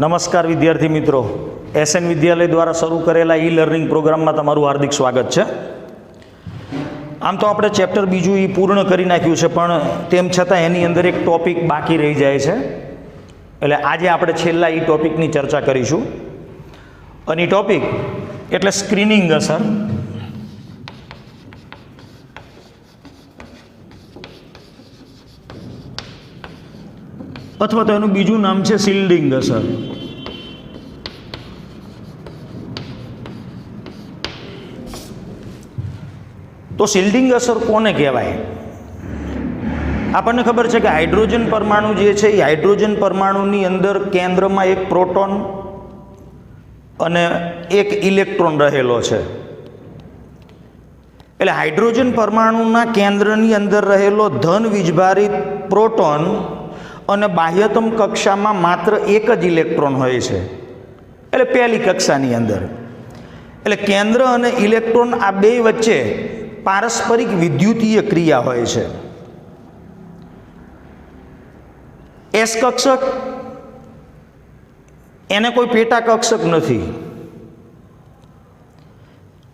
નમસ્કાર વિદ્યાર્થી મિત્રો, એસએન વિદ્યાલય દ્વારા શરૂ કરેલા ઈ લર્નિંગ પ્રોગ્રામમાં તમારું હાર્દિક સ્વાગત છે. આમ તો આપણે ચેપ્ટર બીજું એ પૂર્ણ કરી નાખ્યું છે, પણ તેમ છતાં એની અંદર એક ટોપિક બાકી રહી જાય છે. એટલે આજે આપણે છેલ્લા એ ટોપિકની ચર્ચા કરીશું. અને એ ટોપિક એટલે સ્ક્રીનિંગ અસર. અથવા તો એનું બીજું નામ છે શિલ્ડિંગ અસર. તો શિલ્ડિંગ અસર કોને કહેવાય? આપણને ખબર છે કે હાઇડ્રોજન પરમાણુ જે છે એ હાઇડ્રોજન પરમાણુની અંદર કેન્દ્રમાં એક પ્રોટોન અને એક ઇલેક્ટ્રોન રહેલો છે. એટલે હાઇડ્રોજન પરમાણુના કેન્દ્રની અંદર રહેલો ધન વીજભારિત પ્રોટોન અને બાહ્યતમ કક્ષામાં માત્ર એક જ ઇલેક્ટ્રોન હોય છે, એટલે પહેલી કક્ષાની અંદર. એટલે કેન્દ્ર અને ઇલેક્ટ્રોન આ બે વચ્ચે પારસ્પરિક વિદ્યુતીય ક્રિયા હોય છે. એસ કક્ષક એને કોઈ પેટા કક્ષક નથી,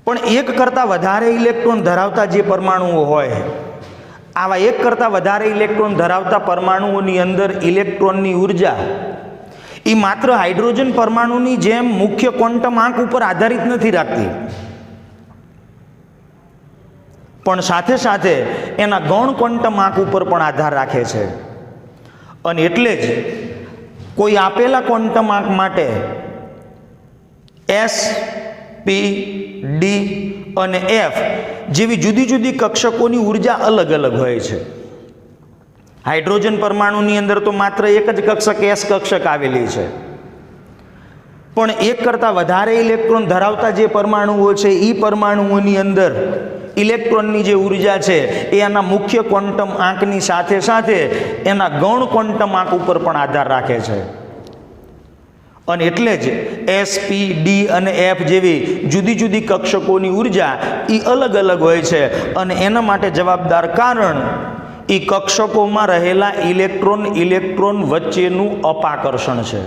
પણ એક કરતાં વધારે ઇલેક્ટ્રોન ધરાવતા જે પરમાણુઓ હોય, આવા એક કરતાં વધારે ઇલેક્ટ્રોન ધરાવતા પરમાણુઓની અંદર ઇલેક્ટ્રોનની ઉર્જા એ માત્ર હાઇડ્રોજન પરમાણુની જેમ મુખ્ય ક્વોન્ટમ આંક ઉપર આધારિત નથી રાખતી, પણ સાથે સાથે એના ગૌણ ક્વોન્ટમ આંક ઉપર પણ આધાર રાખે છે. અને એટલે જ કોઈ આપેલા ક્વોન્ટમ આંક માટે એસ, પી, ડી અને એફ જેવી જુદી જુદી કક્ષકોની ઉર્જા અલગ અલગ હોય છે. હાઇડ્રોજન પરમાણુની અંદર તો માત્ર એક જ કક્ષક એસ કક્ષક આવેલી છે, પણ એક કરતાં વધારે ઇલેક્ટ્રોન ધરાવતા જે પરમાણુઓ છે એ પરમાણુઓની અંદર ઇલેક્ટ્રોનની જે ઉર્જા છે એ એના મુખ્ય ક્વોન્ટમ આંકની સાથે સાથે એના ગૌણ ક્વોન્ટમ આંક ઉપર પણ આધાર રાખે છે. અને એટલે જ એસ, પી, ડી અને એફ જેવી જુદી જુદી કક્ષકોની ઉર્જા એ અલગ અલગ હોય છે. અને એના માટે જવાબદાર કારણ એ કક્ષકોમાં રહેલા ઇલેક્ટ્રોન વચ્ચેનું અપાકર્ષણ છે.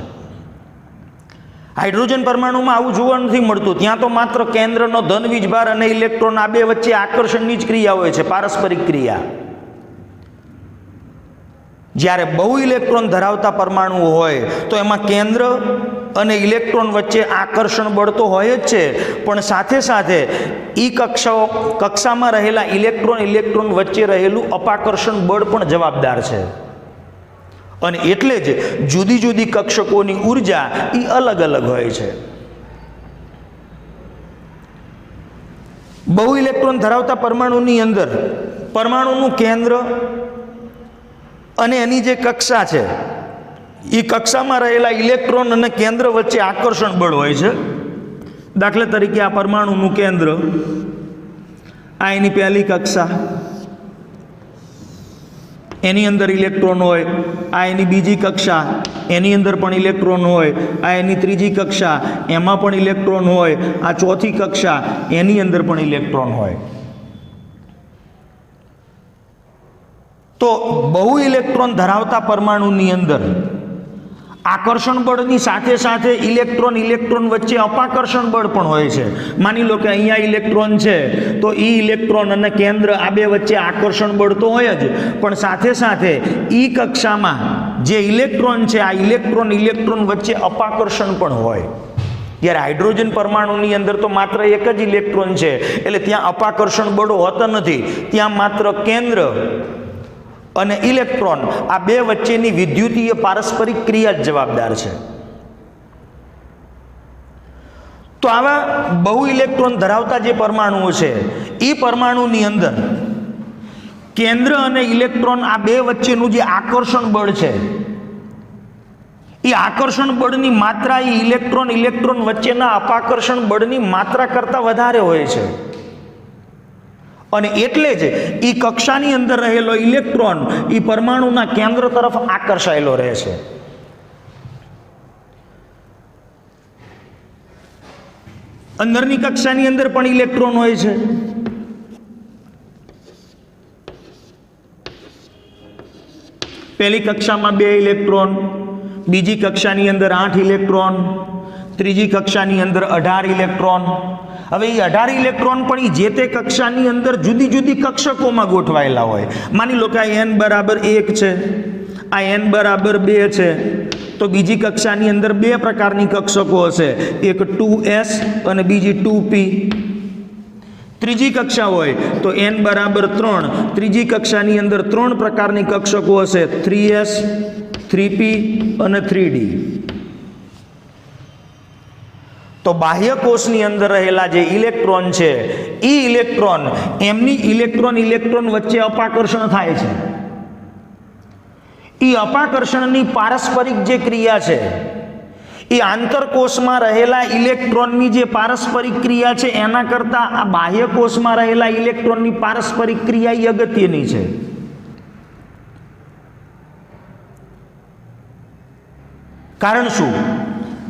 હાઇડ્રોજન પરમાણુમાં આવું જોવા નથી મળતું. ત્યાં તો માત્ર કેન્દ્રનો ધન વીજભાર અને ઇલેક્ટ્રોન આ બે વચ્ચે આકર્ષણની જ ક્રિયા હોય છે, પારસ્પરિક ક્રિયા. જ્યારે બહુ ઇલેક્ટ્રોન ધરાવતા પરમાણુ હોય તો એમાં કેન્દ્ર અને ઇલેક્ટ્રોન વચ્ચે આકર્ષણ બળ તો હોય જ છે, પણ સાથે સાથે એ કક્ષામાં રહેલા ઇલેક્ટ્રોન વચ્ચે રહેલું અપાકર્ષણ બળ પણ જવાબદાર છે. અને એટલે જ જુદી જુદી કક્ષકોની ઉર્જા એ અલગ અલગ હોય છે. બહુ ઇલેક્ટ્રોન ધરાવતા પરમાણુની અંદર પરમાણુનું કેન્દ્ર અને એની જે કક્ષા છે એ કક્ષામાં રહેલા ઇલેક્ટ્રોન અને કેન્દ્ર વચ્ચે આકર્ષણ બળ હોય છે. દાખલા તરીકે આ પરમાણુનું કેન્દ્ર, આ એની પહેલી કક્ષા, એની અંદર ઇલેક્ટ્રોન હોય. આ એની બીજી કક્ષા, એની અંદર પણ ઇલેક્ટ્રોન હોય. આ એની ત્રીજી કક્ષા, એમાં પણ ઇલેક્ટ્રોન હોય. આ ચોથી કક્ષા, એની અંદર પણ ઇલેક્ટ્રોન હોય. તો બહુ ઇલેક્ટ્રોન ધરાવતા પરમાણુની અંદર આકર્ષણ બળની સાથે સાથે ઇલેક્ટ્રોન વચ્ચે અપાકર્ષણ બળ પણ હોય છે. માની લો કે અહીંયા ઇલેક્ટ્રોન છે તો એ ઇલેક્ટ્રોન અને કેન્દ્ર આ બે વચ્ચે આકર્ષણ બળ તો હોય જ, પણ સાથે સાથે એ કક્ષામાં જે ઇલેક્ટ્રોન છે આ ઇલેક્ટ્રોન વચ્ચે અપાકર્ષણ પણ હોય. જ્યારે હાઇડ્રોજન પરમાણુની અંદર તો માત્ર એક જ ઇલેક્ટ્રોન છે, એટલે ત્યાં અપાકર્ષણ બળો હોતા નથી. ત્યાં માત્ર કેન્દ્ર અને ઇલેક્ટ્રોન આ બે વચ્ચેની વિદ્યુતીય પારસ્પરિક ક્રિયા જ જવાબદાર છે. તો આવા બહુ ઇલેક્ટ્રોન ધરાવતા જે પરમાણુઓ છે એ પરમાણુની અંદર કેન્દ્ર અને ઇલેક્ટ્રોન આ બે વચ્ચેનું જે આકર્ષણ બળ છે એ આકર્ષણ બળની માત્રા એ ઇલેક્ટ્રોન વચ્ચેના અપાકર્ષણ બળની માત્રા કરતાં વધારે હોય છે. અને એટલે જ એ કક્ષાની અંદર રહેલો ઇલેક્ટ્રોન એ પરમાણુના કેન્દ્ર તરફ આકર્ષાયેલો રહે છે. અંદરની કક્ષાની અંદર પણ ઇલેક્ટ્રોન હોય છે. પહેલી કક્ષામાં 2 ઇલેક્ટ્રોન, બીજી કક્ષાની અંદર 8 ઇલેક્ટ્રોન, ત્રીજી કક્ષાની અંદર 18 ઇલેક્ટ્રોન. હવે એ 18 ઇલેક્ટ્રોન પણ એ જે તે કક્ષાની અંદર જુદી જુદી કક્ષકોમાં ગોઠવાયેલા હોય. માની લો કે આ n બરાબર 1 છે, આ n બરાબર 2 છે, તો બીજી કક્ષાની અંદર બે પ્રકારની કક્ષકો હશે, એક 2s અને બીજી 2p. ત્રીજી કક્ષા હોય તો n બરાબર 3, ત્રીજી કક્ષાની અંદર 3 પ્રકારની કક્ષકો હશે, 3s, 3p અને 3d. તો બાહ્ય કોષની અંદર રહેલા જે ઇલેક્ટ્રોન છે એ ઇલેક્ટ્રોન એમની ઇલેક્ટ્રોન વચ્ચે અપાકર્ષણ થાય છે. એ અપાકર્ષણની પારસ્પરિક જે ક્રિયા છે એ આંતરકોષમાં રહેલા ઇલેક્ટ્રોનની જે પારસ્પરિક ક્રિયા છે એના કરતાં આ બાહ્ય કોષમાં રહેલા ઇલેક્ટ્રોનની પારસ્પરિક ક્રિયા એ અગત્યની છે. કારણ શું?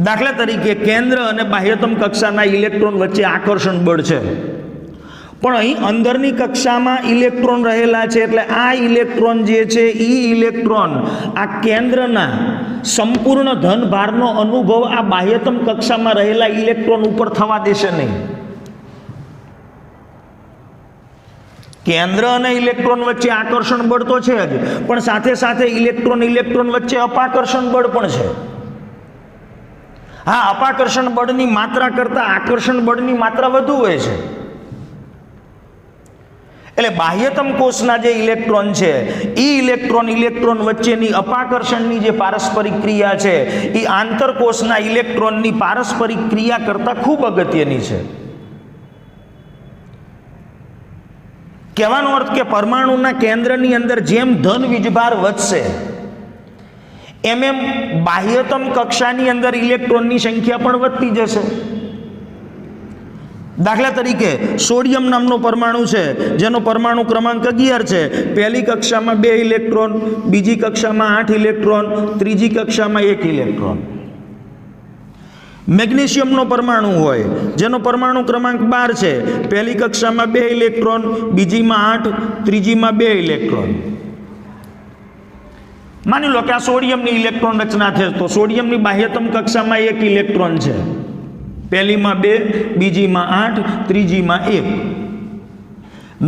દાખલા તરીકે કેન્દ્ર અને બાહ્યતમ કક્ષાના ઇલેક્ટ્રોન વચ્ચે આકર્ષણ બળ છે, પણ અહીં અંદરની કક્ષામાં ઇલેક્ટ્રોન રહેલા છે, એટલે આ ઇલેક્ટ્રોન જે છે એ ઇલેક્ટ્રોન આ કેન્દ્રના સંપૂર્ણ ધનભારનો અનુભવ આ બાહ્યતમ કક્ષામાં રહેલા ઇલેક્ટ્રોન ઉપર થવા દેશે નહીં. કેન્દ્ર અને ઇલેક્ટ્રોન વચ્ચે આકર્ષણ બળ તો છે જ, પણ સાથે સાથે ઇલેક્ટ્રોન વચ્ચે અપાકર્ષણ બળ પણ છે. હા, અપાકર્ષણ બળની માત્રા કરતાં આકર્ષણ બળની માત્રા વધુ હોય છે. એટલે બાહ્યતમ કોષના જે ઇલેક્ટ્રોન છે એ ઇલેક્ટ્રોન વચ્ચેની અપાકર્ષણની જે પારસ્પરિક ક્રિયા છે એ આંતરકોષના ઇલેક્ટ્રોનની પારસ્પરિક ક્રિયા કરતાં ખૂબ અગત્યની છે. કહેવાનો અર્થ કે પરમાણુના કેન્દ્રની અંદર જેમ ધન વીજભાર વધશે એમ બાહ્યતમ કક્ષાની અંદર ઇલેક્ટ્રોનની સંખ્યા પણ વધતી જશે. દાખલા તરીકે સોડિયમ નામનો પરમાણુ છે જેનો પરમાણુ ક્રમાંક 11 છે. પહેલી કક્ષામાં 2 ઇલેક્ટ્રોન, બીજી કક્ષામાં 8 ઇલેક્ટ્રોન, ત્રીજી કક્ષામાં 1 ઇલેક્ટ્રોન. મેગ્નેશિયમનો પરમાણુ હોય જેનો પરમાણુ ક્રમાંક 12 છે. પહેલી કક્ષામાં 2 ઇલેક્ટ્રોન, બીજીમાં 8, ત્રીજીમાં 2 ઇલેક્ટ્રોન. માની લો કે આ સોડિયમની ઇલેક્ટ્રોન રચના છે, તો સોડિયમની બાહ્યતમ કક્ષામાં 1 ઇલેક્ટ્રોન છે. પહેલીમાં 2, બીજીમાં 8, ત્રીજીમાં 1.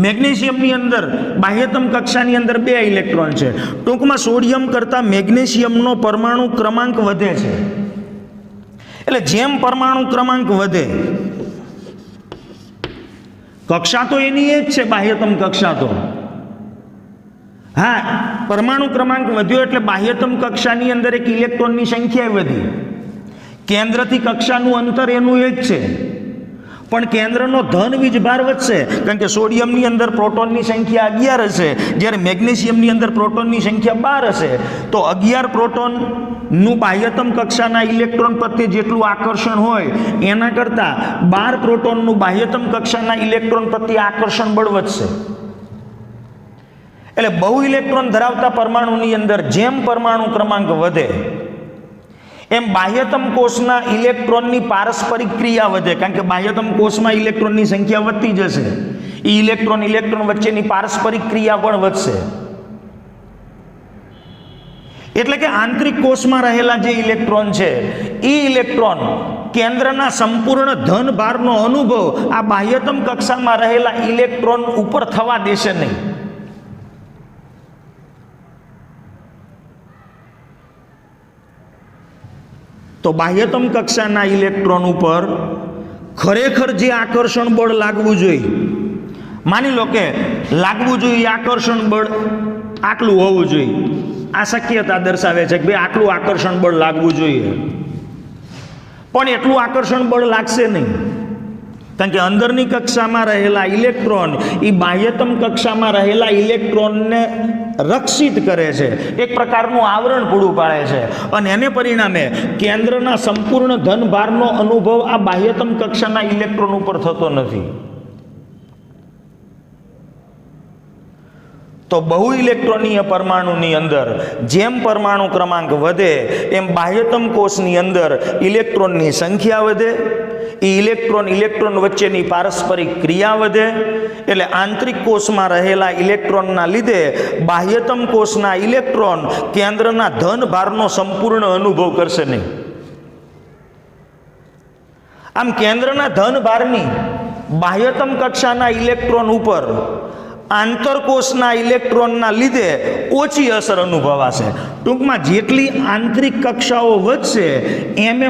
મેગ્નેશિયમની અંદર બાહ્યતમ કક્ષાની અંદર 2 ઇલેક્ટ્રોન છે. ટૂંકમાં સોડિયમ કરતાં મેગ્નેશિયમનો પરમાણુ ક્રમાંક વધે છે. એટલે જેમ પરમાણુ ક્રમાંક વધે, કક્ષા તો એની એ જ છે બાહ્યતમ કક્ષા તો. હા, પરમાણુ ક્રમાંક વધ્યો એટલે બાહ્યતમ કક્ષાની અંદર એક ઇલેક્ટ્રોનની સંખ્યા વધી. કેન્દ્રથી કક્ષાનું અંતર એનું એ જ છે, પણ કેન્દ્રનો ધન વીજભાર વધશે, કારણ કે સોડિયમની અંદર પ્રોટોનની સંખ્યા 11 હશે, જ્યારે મેગ્નેશિયમની અંદર પ્રોટોનની સંખ્યા 12 હશે. તો 11 પ્રોટોનનું બાહ્યતમ કક્ષાના ઇલેક્ટ્રોન પ્રત્યે જેટલું આકર્ષણ હોય એના કરતાં 12 પ્રોટોનનું બાહ્યતમ કક્ષાના ઇલેક્ટ્રોન પ્રત્યે આકર્ષણ બળ વધશે. એટલે બહુ ઇલેક્ટ્રોન ધરાવતા પરમાણુની અંદર જેમ પરમાણુ ક્રમાંક વધે એમ બાહ્યતમ કોષના ઇલેક્ટ્રોનની પારસ્પરિક ક્રિયા વધે, કારણ કે બાહ્યતમ કોષમાં ઇલેક્ટ્રોનની સંખ્યા વધતી જશે. એ ઇલેક્ટ્રોન વચ્ચેની પારસ્પરિક ક્રિયા પણ વધશે. એટલે કે આંતરિક કોષમાં રહેલા જે ઇલેક્ટ્રોન છે એ ઇલેક્ટ્રોન કેન્દ્રના સંપૂર્ણ ધનભારનો અનુભવ આ બાહ્યતમ કક્ષામાં રહેલા ઇલેક્ટ્રોન ઉપર થવા દેશે નહીં. તો બાહ્યતમ કક્ષાના ઇલેક્ટ્રોન ઉપર ખરેખર જે આકર્ષણ બળ લાગવું જોઈએ, માની લો કે લાગવું જોઈએ આકર્ષણ બળ આટલું હોવું જોઈએ, આ શક્યતા દર્શાવે છે કે ભાઈ આટલું આકર્ષણ બળ લાગવું જોઈએ, પણ એટલું આકર્ષણ બળ લાગશે નહીં, કારણ કે અંદરની કક્ષામાં રહેલા ઇલેક્ટ્રોન એ બાહ્યતમ કક્ષામાં રહેલા ઇલેક્ટ્રોનને રક્ષિત કરે છે, એક પ્રકારનું આવરણ પૂરું પાડે છે, અને એને પરિણામે કેન્દ્રના સંપૂર્ણ ધનભારનો અનુભવ આ બાહ્યતમ કક્ષાના ઇલેક્ટ્રોન ઉપર થતો નથી. તો બહુ ઇલેક્ટ્રોનીય પરમાણુની અંદર જેમ પરમાણુ ક્રમાંક વધે એમ બાહ્યતમ કોષની અંદર ઇલેક્ટ્રોનની સંખ્યા વધે, એ ઇલેક્ટ્રોન વચ્ચેની પારસ્પરિક ક્રિયા વધે, એટલે આંતરિક કોષમાં રહેલા ઇલેક્ટ્રોનના લીધે બાહ્યતમ કોષના ઇલેક્ટ્રોન કેન્દ્રના ધન ભારનો સંપૂર્ણ અનુભવ કરશે નહીં. આમ કેન્દ્રના ધન ભારની બાહ્યતમ કક્ષાના ઇલેક્ટ્રોન ઉપર આંતરકોષના ઇલેક્ટ્રોનના લીધે ઓછી અસર અનુભવાશે. ટૂંકમાં જેટલી આંતરિક કક્ષાઓ વધશે એમ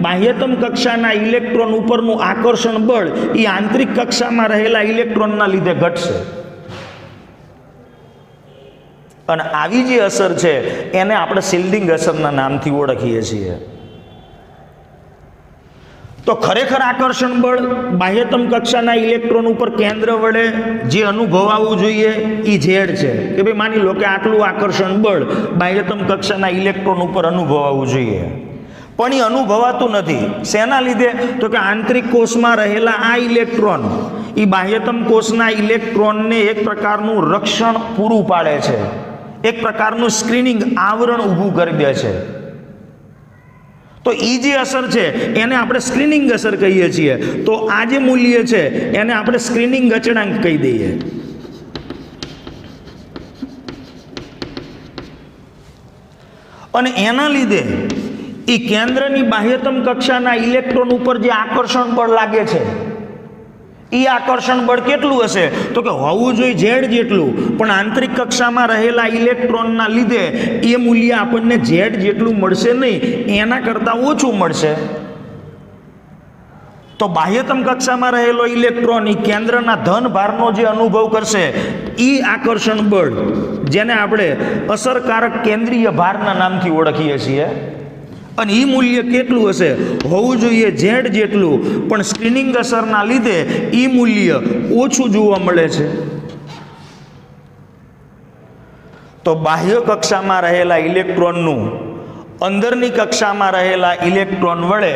બાહ્યતમ કક્ષાના ઇલેક્ટ્રોન ઉપરનું આકર્ષણ બળ એ આંતરિક કક્ષામાં રહેલા ઇલેક્ટ્રોનના લીધે ઘટશે. અને આવી જે અસર છે એને આપણે શિલ્ડિંગ અસરના નામથી ઓળખીએ છીએ. તો ખરેખર આકર્ષણ બળ બાહ્યતમ કક્ષાના ઇલેક્ટ્રોન ઉપર કેન્દ્ર વડે જે અનુભવાવું જોઈએ એ ઝેડ છે કે ભાઈ માની લો કે આટલું આકર્ષણ બળ બાહ્યતમ કક્ષાના ઇલેક્ટ્રોન ઉપર અનુભવાવું જોઈએ, પણ એ અનુભવાતું નથી. શેના લીધે? તો કે આંતરિક કોષમાં રહેલા આ ઇલેક્ટ્રોન એ બાહ્યતમ કોષના ઇલેક્ટ્રોનને એક પ્રકારનું રક્ષણ પૂરું પાડે છે, એક પ્રકારનું સ્ક્રીનિંગ આવરણ ઊભું કરી દે છે. તો એ જે અસર છે એને આપણે સ્ક્રીનિંગ અસર કહીએ છીએ. તો આ જે મૂલ્ય છે એને આપણે સ્ક્રીનિંગ અચળાંક કહી દઈએ. અને એના લીધે એ કેન્દ્રની બાહ્યતમ કક્ષાના ઇલેક્ટ્રોન ઉપર જે આકર્ષણ બળ લાગે છે એ આકર્ષણ બળ કેટલું હશે? તો કે હોવું જોઈએ ઝેડ જેટલું, પણ આંતરિક કક્ષામાં રહેલા ઇલેક્ટ્રોનના લીધે એ મૂલ્ય આપણને ઝેડ જેટલું મળશે નહીં, એના કરતાં ઓછું મળશે. તો બાહ્યતમ કક્ષામાં રહેલો ઇલેક્ટ્રોન એ કેન્દ્રના ધન ભારનો જે અનુભવ કરશે એ આકર્ષણ બળ, જેને આપણે અસરકારક કેન્દ્રીય ભારના નામથી ઓળખીએ છીએ, અને એ મૂલ્ય કેટલું હશે? હોવું જોઈએ ઝેડ જેટલું, પણ સ્ક્રીનિંગ અસરના લીધે એ મૂલ્ય ઓછું જોવા મળે છે. તો બાહ્ય કક્ષામાં રહેલા ઇલેક્ટ્રોનનું અંદરની કક્ષામાં રહેલા ઇલેક્ટ્રોન વડે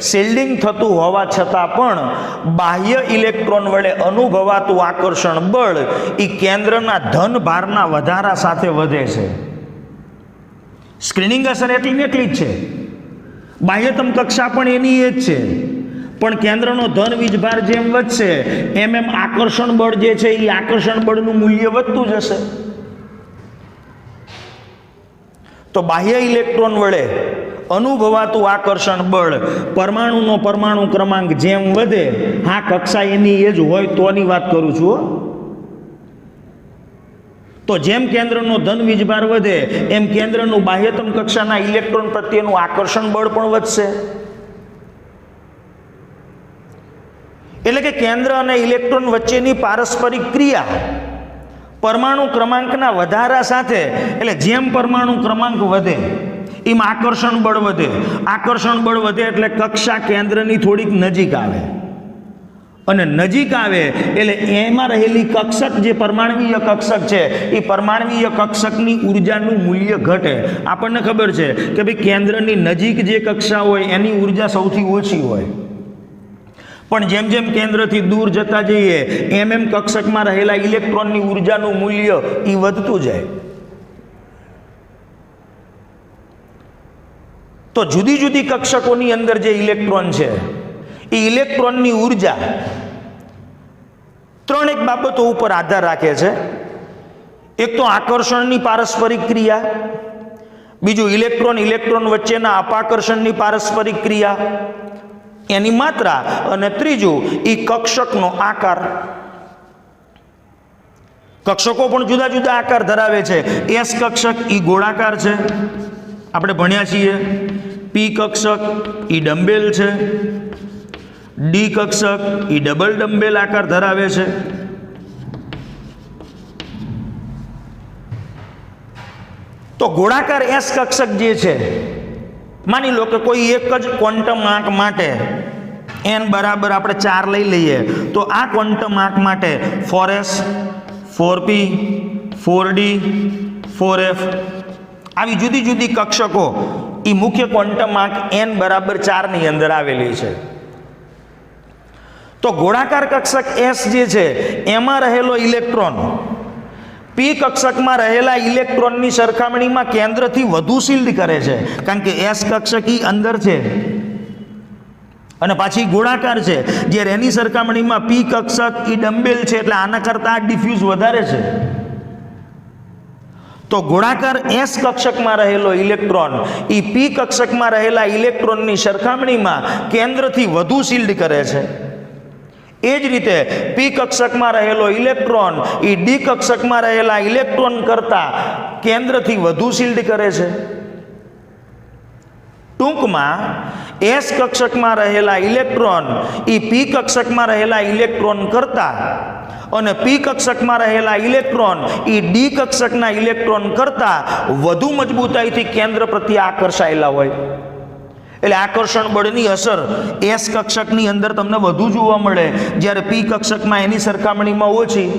શિલ્ડિંગ થતું હોવા છતાં પણ બાહ્ય ઇલેક્ટ્રોન વડે અનુભવાતું આકર્ષણ બળ એ કેન્દ્રના ધન ભારના વધારા સાથે વધે છે. સ્ક્રીનિંગ અસર એટલી જ છે, બાહ્યતમ કક્ષા પણ એની એ જ છે, પણ કેન્દ્રનો ધન વીજભાર જેમ વધશે એમ આકર્ષણ બળ જે છે એ આકર્ષણ બળનું મૂલ્ય વધતું જશે. તો બાહ્ય ઇલેક્ટ્રોન વડે અનુભવાતું આકર્ષણ બળ પરમાણુનો પરમાણુ ક્રમાંક જેમ વધે, હા કક્ષા એની એ જ હોય તોની વાત કરું છું. તો જેમ કેન્દ્રનો ધન વીજભાર વધે એમ કેન્દ્રનું બાહ્યતમ કક્ષાના ઇલેક્ટ્રોન પ્રત્યેનું આકર્ષણ બળ પણ વધશે. એટલે કે કેન્દ્ર અને ઇલેક્ટ્રોન વચ્ચેની પારસ્પરિક ક્રિયા પરમાણુ ક્રમાંકના વધારા સાથે, એટલે જેમ પરમાણુ ક્રમાંક વધે એમ આકર્ષણ બળ વધે. આકર્ષણ બળ વધે એટલે કક્ષા કેન્દ્રની થોડીક નજીક આવે, અને નજીક આવે એટલે એમાં રહેલી કક્ષક જે પરમાણવીય કક્ષક છે એ પરમાણવીય કક્ષકની ઉર્જાનું મૂલ્ય ઘટે. આપણને ખબર છે કે ભાઈ કેન્દ્રની નજીક જે કક્ષા હોય એની ઉર્જા સૌથી ઓછી હોય, પણ જેમ જેમ કેન્દ્રથી દૂર જતા જઈએ એમ એમ કક્ષકમાં રહેલા ઇલેક્ટ્રોનની ઉર્જાનું મૂલ્ય એ વધતું જાય. તો જુદી જુદી કક્ષકોની અંદર જે ઇલેક્ટ્રોન છે એ ઇલેક્ટ્રોનની ઉર્જા ત્રણેક બાબતો ઉપર આધાર રાખે છે. એક તો આકર્ષણની પારસ્પરિક ક્રિયા, બીજું ઇલેક્ટ્રોન વચ્ચેના અપાકર્ષણની પારસ્પરિક ક્રિયા એની માત્રા, અને ત્રીજું એ કક્ષકનો આકાર. કક્ષકો પણ જુદા જુદા આકાર ધરાવે છે. એસ કક્ષક એ ગોળાકાર છે, આપણે ભણ્યા છીએ. પી કક્ષક એ ડમ્બેલ છે. ડી કક્ષક એ ડબલ ડમ્બેલ આકાર ધરાવે છે. તો ગોળાકાર એસ કક્ષક જે છે, માની લો કે કોઈ એક જ ક્વોન્ટમ આંક માટે n બરાબર આપણે 4 લઈ લઈએ, તો આ ક્વોન્ટમ આંક માટે 4s 4p 4d 4f આવી જુદી જુદી કક્ષકો એ મુખ્ય ક્વોન્ટમ આંક n બરાબર 4 ની અંદર આવેલી છે. તો ગોળાકાર કક્ષક S જે છે એમાં રહેલો ઇલેક્ટ્રોન પી કક્ષકમાં રહેલા ઇલેક્ટ્રોનની સરખામણીમાં કેન્દ્રથી વધુ શિલ્ડ કરે છે, કારણ કે એસ કક્ષક ઈ અંદર છે અને પાછી ગોળાકાર છે, જ્યારે એની સરખામણીમાં પી કક્ષક ઈ ડમ્બેલ છે, એટલે આના કરતાં ડિફ્યુઝ વધારે છે. તો ગોળાકાર એસ કક્ષકમાં રહેલો ઇલેક્ટ્રોન ઈ પી કક્ષકમાં રહેલા ઇલેક્ટ્રોનની સરખામણીમાં કેન્દ્રથી વધુ શિલ્ડ કરે છે. એ જ રીતે પી કક્ષકમાં રહેલો ઇલેક્ટ્રોન ઈ ડી કક્ષકમાં રહેલા ઇલેક્ટ્રોન કરતાં કેન્દ્રથી વધુ શિલ્ડ કરે છે. ટૂંકમાં એસ કક્ષકમાં રહેલા ઇલેક્ટ્રોન ઈ પી કક્ષકમાં રહેલા ઇલેક્ટ્રોન કરતાં અને પી કક્ષકમાં રહેલા ઇલેક્ટ્રોન ઈ ડી કક્ષકના ઇલેક્ટ્રોન કરતાં વધુ મજબૂતાઈથી કેન્દ્ર પ્રત્યે આકર્ષાયેલા હોય. એટલે આકર્ષણ બળની અસર એસ કક્ષકની અંદર તમને વધુ જોવા મળે, જ્યારે પી કક્ષકમાં એની સરખામણીમાં ઓછી.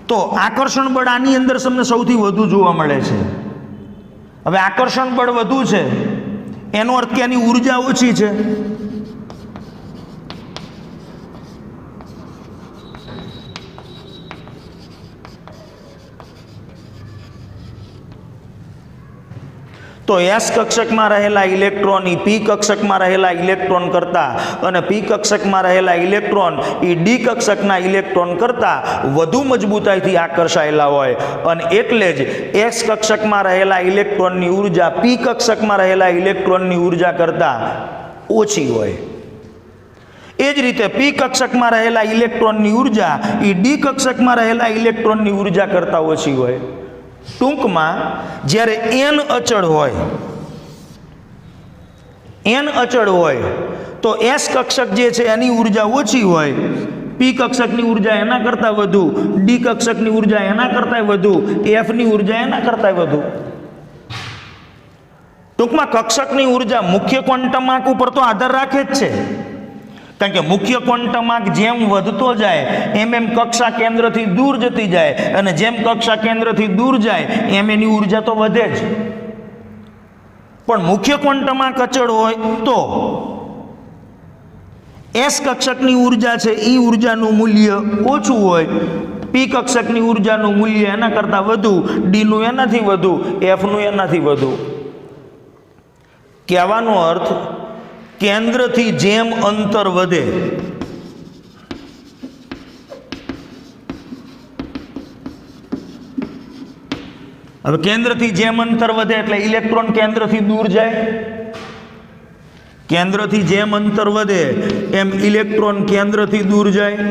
તો આકર્ષણ બળ આની અંદર તમને સૌથી વધુ જોવા મળે છે. હવે આકર્ષણ બળ વધુ છે એનો અર્થ કે એની ઉર્જા ઓછી છે. તો એસ કક્ષકમાં રહેલા ઇલેક્ટ્રોન ઈ પી કક્ષકમાં રહેલા ઇલેક્ટ્રોન કરતાં અને પી કક્ષકમાં રહેલા ઇલેક્ટ્રોન ઈ ડી કક્ષકના ઇલેક્ટ્રોન કરતાં વધુ મજબૂતાઈથી આકર્ષાયેલા હોય, અને એટલે જ એસ કક્ષકમાં રહેલા ઇલેક્ટ્રોનની ઉર્જા પી કક્ષકમાં રહેલા ઇલેક્ટ્રોનની ઉર્જા કરતાં ઓછી હોય. એ જ રીતે પી કક્ષકમાં રહેલા ઇલેક્ટ્રોનની ઉર્જા ઈ ડી કક્ષકમાં રહેલા ઇલેક્ટ્રોનની ઉર્જા કરતાં ઓછી હોય. ટૂંકમાં જ્યારે એન અચળ હોય તો એસ કક્ષક જે છે એની ઉર્જા ઓછી હોય, પી કક્ષકની ઉર્જા એના કરતાં વધુ, ડી કક્ષકની ઉર્જા એના કરતાં વધુ, એફની ઉર્જા એના કરતાં વધુ. ટૂંકમાં કક્ષકની ઉર્જા મુખ્ય ક્વોન્ટમ આંક ઉપર તો આધાર રાખે જ છે, કારણ કે મુખ્ય ક્વોન્ટમ આંક જેમ વધતો જાય એમ એમ કક્ષા કેન્દ્રથી દૂર જતી જાય, અને જેમ કક્ષા કેન્દ્રથી દૂર જાય એમ એની ઉર્જા તો વધે જ. પણ મુખ્ય ક્વોન્ટમ આંક અચળ હોય તો એસ કક્ષકની ઉર્જા છે એ ઉર્જાનું મૂલ્ય ઓછું હોય, પી કક્ષકની ઉર્જાનું મૂલ્ય એના કરતાં વધુ, ડીનું એનાથી વધુ, એફનું એનાથી વધુ. કહેવાનો અર્થ કેન્દ્રથી જેમ અંતર વધે હવે કેન્દ્રથી જેમ અંતર વધે એટલે ઇલેક્ટ્રોન કેન્દ્રથી દૂર જાય, કેન્દ્રથી જેમ અંતર વધે એમ ઇલેક્ટ્રોન કેન્દ્રથી દૂર જાય.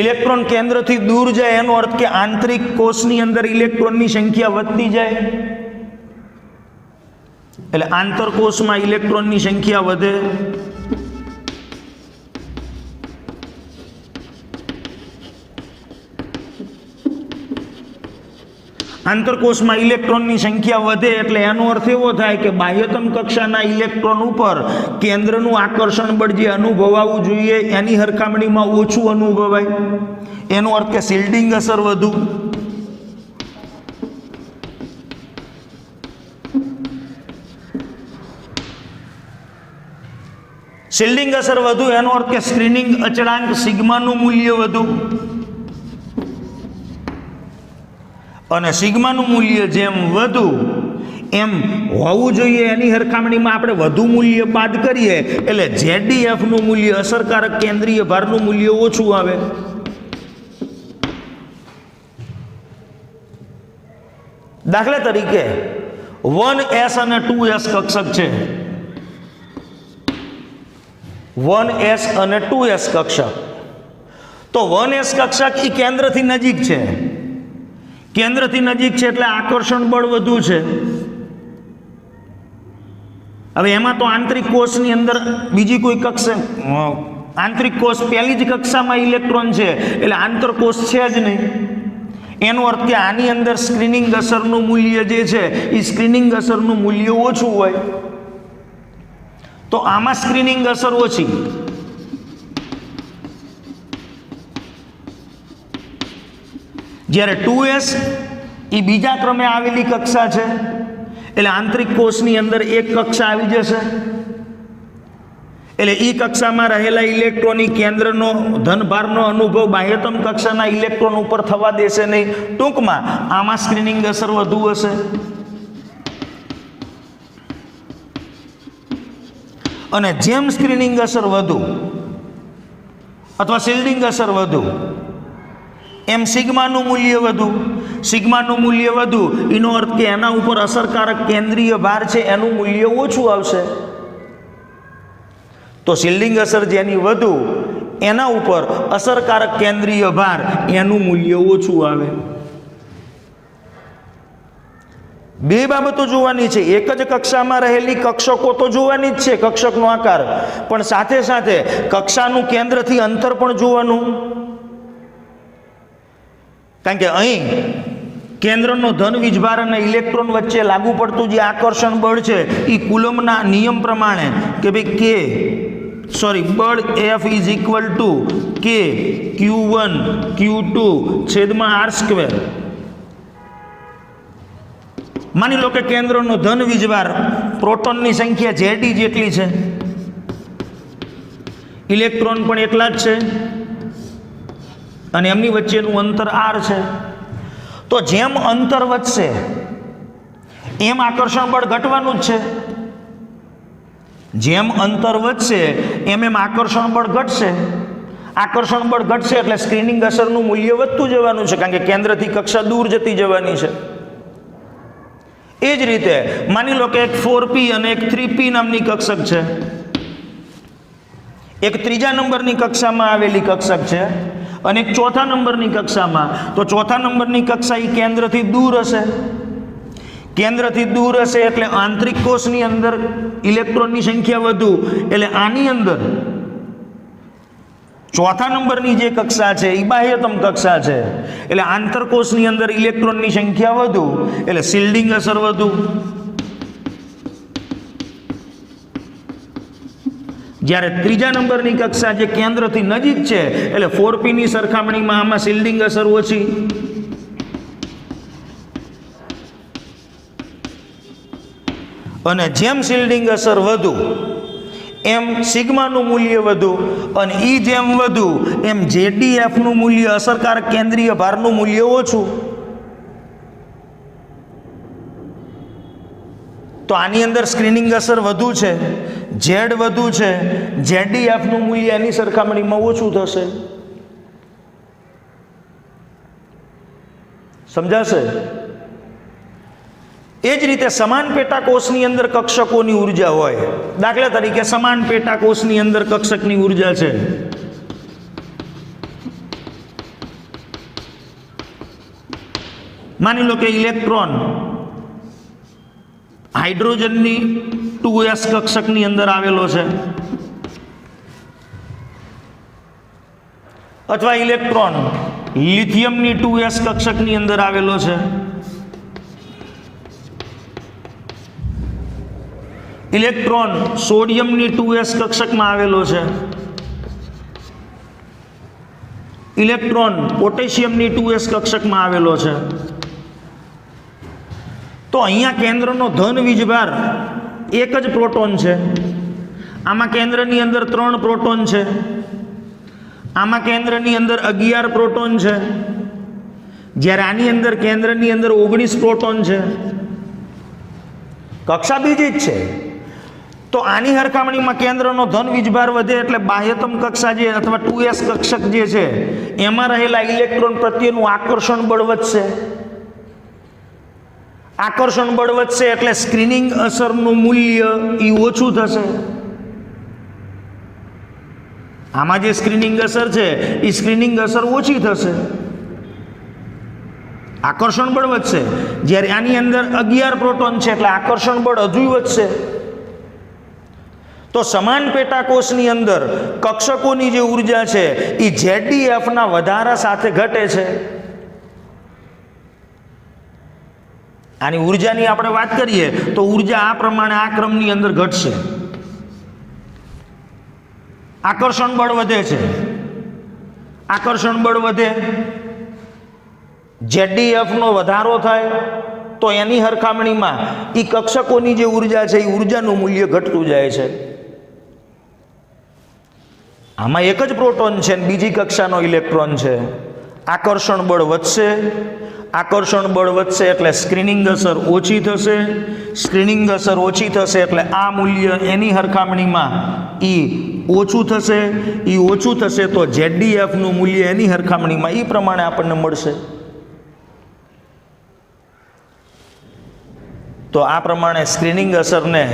ઇલેક્ટ્રોન કેન્દ્રથી દૂર જાય એનો અર્થ કે આંતરિક કોષની અંદર ઇલેક્ટ્રોનની સંખ્યા વધતી જાય, એટલે આંતરકોષમાં ઇલેક્ટ્રોનની સંખ્યા વધે. આંતરકોષમાં ઇલેક્ટ્રોનની સંખ્યા વધે એટલે એનો અર્થ એવો થાય કે બાહ્યતમ કક્ષાના ઇલેક્ટ્રોન ઉપર કેન્દ્રનું આકર્ષણ બળ જે અનુભવાવું જોઈએ એની સરખામણીમાં ઓછું અનુભવાય. એનો અર્થ કે શિલ્ડિંગ અસર વધુ. શિલ્ડિંગ અસર વધુ એનો અર્થ કે સ્ક્રીનિંગ અચળાંક સિગ્માનું મૂલ્ય વધુ, અને સિગ્માનું મૂલ્ય જેમ વધુ એમ હોવું જોઈએ એની સરખામણીમાં આપણે વધુ મૂલ્ય બાદ કરીએ એટલે ZDF નું મૂલ્ય અસરકારક કેન્દ્રીય ભારનું મૂલ્ય ઓછું આવે. દાખલા તરીકે 1s અને 2s કક્ષક છે, 1s અને 2s કક્ષક. તો 1s કક્ષક એ કેન્દ્રથી નજીક છે, કેન્દ્રથી નજીક છે એટલે આકર્ષણ બળ વધુ છે. હવે એમાં તો આંતરિક કોષની અંદર બીજી કોઈ કક્ષા, આંતરિક કોષ પહેલી જ કક્ષામાં ઇલેક્ટ્રોન છે એટલે આંતરકોષ છે જ નહીં. એનો અર્થ કે આની અંદર સ્ક્રીનિંગ અસરનું મૂલ્ય જે છે એ સ્ક્રીનિંગ અસરનું મૂલ્ય ઓછું હોય, તો આમાં સ્ક્રીનિંગ અસર ઓછી. જ્યારે 2s એ બીજા ક્રમે આવેલી કક્ષા છે એટલે આંતરિક કોષની અંદર એક કક્ષા આવી જશે એટલે ઈ કક્ષામાં રહેલા ઇલેક્ટ્રોનની કેન્દ્રનો ધનભારનો અનુભવ બાહ્યતમ કક્ષાના ઇલેક્ટ્રોન ઉપર થવા દેશે નહીં. ટૂંકમાં આમાં સ્ક્રીનિંગ અસર વધુ હશે. અને જેમ સ્ક્રીનિંગ અસર વધુ અથવા શિલ્ડિંગ અસર વધુ એમ સિગ્માનું મૂલ્ય વધુ. સિગ્માનું મૂલ્ય વધુ એનો અર્થ કે એના ઉપર અસરકારક કેન્દ્રીય ભાર છે એનું મૂલ્ય ઓછું આવશે. તો શિલ્ડિંગ અસર જેની વધુ એના ઉપર અસરકારક કેન્દ્રીય ભાર એનું મૂલ્ય ઓછું આવે. બે બાબતો જોવાની છે. એક જ કક્ષામાં રહેલી કક્ષકો તો જોવાની જ છે, કક્ષકનો આકાર, પણ સાથે સાથે કક્ષાનું કેન્દ્રથી અંતર પણ જોવાનું. કારણ કે અહીં કેન્દ્રનો ધન વીજભાર અને ઇલેક્ટ્રોન વચ્ચે લાગુ પડતું જે આકર્ષણ બળ છે એ કુલમ્બના નિયમ પ્રમાણે કે ભાઈ બળ F ઇઝ ઇક્વલ ટુ કે Q1 Q2 છેદમાં R². માની લો કે કેન્દ્રનો ધન વીજભાર પ્રોટોનની સંખ્યા Ze જેટલી છે, ઇલેક્ટ્રોન પણ એટલા જ છે અને એમની વચ્ચેનું અંતર R છે. તો જેમ અંતર વધશે એમ આકર્ષણ બળ ઘટવાનું જ છે. જેમ અંતર વધશે એમ આકર્ષણ બળ ઘટશે. આકર્ષણ બળ ઘટશે એટલે સ્ક્રીનિંગ અસરનું મૂલ્ય વધતું જવાનું છે, કારણ કે કેન્દ્રથી કક્ષા દૂર જતી જવાની છે. એ જ રીતે માની લો કે એક 4p અને એક 3p નામની કક્ષક છે. એક ત્રીજા નંબરની કક્ષામાં આવેલી કક્ષક છે અને એક ચોથા નંબરની કક્ષામાં. તો ચોથા નંબરની કક્ષા એ કેન્દ્રથી દૂર હશે. કેન્દ્રથી દૂર હશે એટલે આંતરિક કોષની અંદર ઇલેક્ટ્રોનની સંખ્યા વધુ, એટલે આની અંદર ચોથા નંબરની જે કક્ષા છે એ બાહ્યતમ કક્ષા છે, એટલે આંતરકોષની અંદર ઇલેક્ટ્રોનની સંખ્યા વધુ, એટલે શિલ્ડિંગ અસર વધુ. જ્યારે ત્રીજા નંબરની કક્ષા જે કેન્દ્રથી નજીક છે એટલે 4p ની સરખામણીમાં આમાં શિલ્ડિંગ અસર ઓછી. અને જેમ શિલ્ડિંગ અસર વધુ એમ સિગ્માનું મૂલ્ય વધુ, અને ઈ જેમ વધુ એમ ZdF નું મૂલ્ય અસરકારક કેન્દ્રીય ભારનું મૂલ્ય ઓછું. તો આની અંદર સ્ક્રીનિંગ અસર વધુ છે, Z વધુ છે, ZdF નું મૂલ્ય એની સરખામણીમાં ઓછું થશે. સમજાશે? એ જ રીતે સમાન પેટાકોષની અંદર કક્ષકોની ઉર્જા હોય. દાખલા તરીકે સમાન પેટાકોષની અંદર કક્ષકની ઉર્જા છે. માની લો કે ઇલેક્ટ્રોન હાઇડ્રોજનની 2s કક્ષકની અંદર આવેલો છે, અથવા ઇલેક્ટ્રોન લિથિયમની 2s કક્ષકની અંદર આવેલો છે. ઇલેક્ટ્રોન સોડિયમની 2s કક્ષકમાં આવેલો છે. ઇલેક્ટ્રોન પોટેશિયમની 2s કક્ષકમાં આવેલો છે. તો અહીંયા કેન્દ્રનો ધન વીજભાર એક જ પ્રોટોન છે. આમાં કેન્દ્રની અંદર 3 પ્રોટોન છે. આમાં કેન્દ્રની અંદર 11 પ્રોટોન છે. જ્યારે આની અંદર કેન્દ્રની અંદર 19 પ્રોટોન છે. કક્ષા બીજી જ છે. તો આની સરખામણીમાં કેન્દ્રનો ધન વીજભાર વધે એટલે બાહ્યતમ કક્ષા જે અથવા 2s કક્ષક જે છે એમાં રહેલા ઇલેક્ટ્રોન પ્રત્યેનું આકર્ષણ બળ વધશે. આકર્ષણ બળ વધશે એટલે સ્ક્રીનિંગ અસરનું મૂલ્ય એ ઓછું થશે. આમાં જે સ્ક્રીનિંગ અસર છે એ સ્ક્રીનિંગ અસર ઓછી થશે, આકર્ષણ બળ વધશે. જ્યારે આની અંદર 11 પ્રોટોન છે એટલે આકર્ષણ બળ હજુ વધશે. તો સમાન પેટાકોષની અંદર કક્ષકોની જે ઉર્જા છે એ ZdF ના વધારા સાથે ઘટે છે. આની ઉર્જાની આપણે વાત કરીએ તો ઉર્જા આ પ્રમાણે આ ક્રમની અંદર ઘટશે. આકર્ષણ બળ વધે છે. આકર્ષણ બળ વધે, ZdF નો વધારો થાય તો એની સરખામણીમાં એ કક્ષકોની જે ઉર્જા છે એ ઉર્જાનું મૂલ્ય ઘટતું જાય છે. આમાં એક જ પ્રોટોન છે ને બીજી કક્ષાનો ઇલેક્ટ્રોન છે. આકર્ષણ બળ વધશે, આકર્ષણ બળ વધશે એટલે સ્ક્રીનિંગ અસર ઓછી થશે, સ્ક્રીનિંગ અસર ઓછી થશે એટલે આ મૂલ્ય એની સરખામણીમાં ઓછું થશે, ઓછું થશે તો ZDFનું મૂલ્ય એની સરખામણીમાં પ્રમાણે આપણને મળશે. તો આ પ્રમાણે સ્ક્રીનિંગ અસરને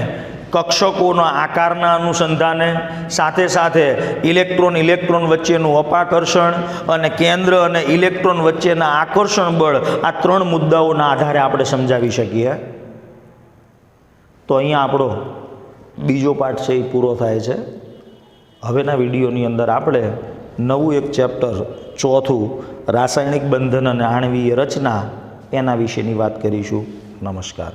કક્ષકોના આકારના અનુસંધાને સાથે સાથે ઇલેક્ટ્રોન વચ્ચેનું અપાકર્ષણ અને કેન્દ્ર અને ઇલેક્ટ્રોન વચ્ચેના આકર્ષણ બળ, આ 3 મુદ્દાઓના આધારે આપણે સમજાવી શકીએ. તો અહીંયા આપણો બીજો પાઠ છે એ પૂરો થાય છે. હવેના વિડીયોની અંદર આપણે નવું એક ચેપ્ટર, ચોથું, રાસાયણિક બંધન અને આણ્વીય રચના, એના વિશેની વાત કરીશું. નમસ્કાર.